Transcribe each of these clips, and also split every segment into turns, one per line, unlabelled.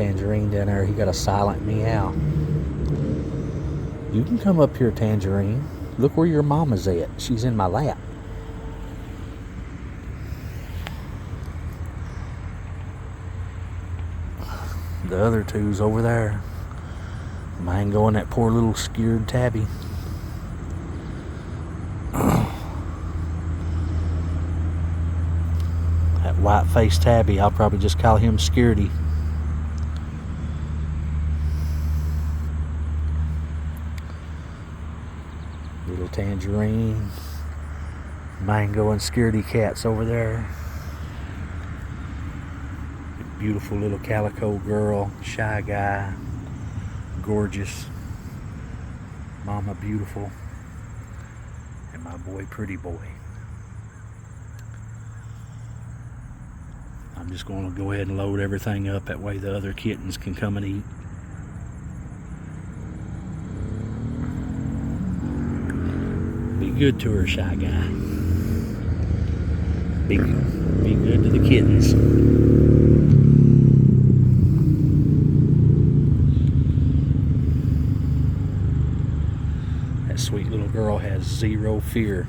Tangerine down there. He got a silent meow. You can come up here, Tangerine. Look where your mama's at. She's in my lap. The other two's over there. Mango and that poor little scared tabby. That white-faced tabby, I'll probably just call him Scaredy. Little Tangerine, Mango, and Scaredy cats over there. Beautiful little calico girl, shy guy, gorgeous. Mama beautiful, and my boy pretty boy. I'm just going to go ahead and load everything up, that way the other kittens can come and eat. Be good to her, shy guy. Be good to the kittens. That sweet little girl has zero fear.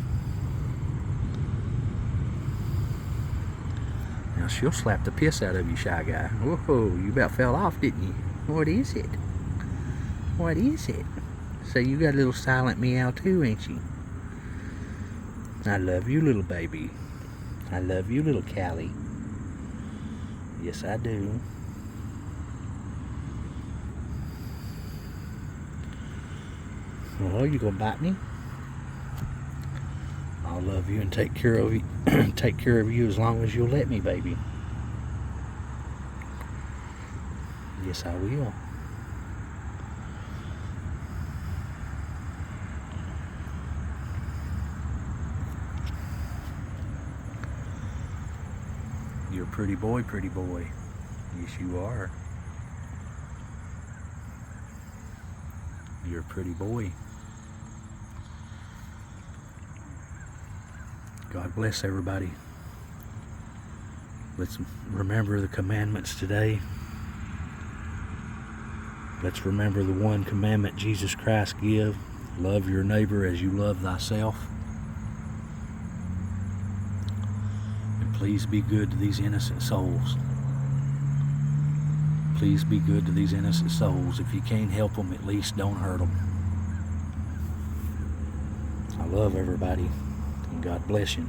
Now she'll slap the piss out of you, shy guy. Whoa, you about fell off, didn't you? What is it? What is it? So you got a little silent meow too, ain't you? I love you, little baby. I love you, little Callie. Yes, I do. Oh, you gonna bite me? I'll love you and take care of you. Take care of you as long as you'll let me, baby. Yes, I will. You're a pretty boy, pretty boy. Yes, you are. You're a pretty boy. God bless everybody. Let's remember the commandments today. Let's remember the one commandment Jesus Christ gave. Love your neighbor as you love thyself. And please be good to these innocent souls. Please be good to these innocent souls. If you can't help them, at least don't hurt them. I love everybody. And God bless you.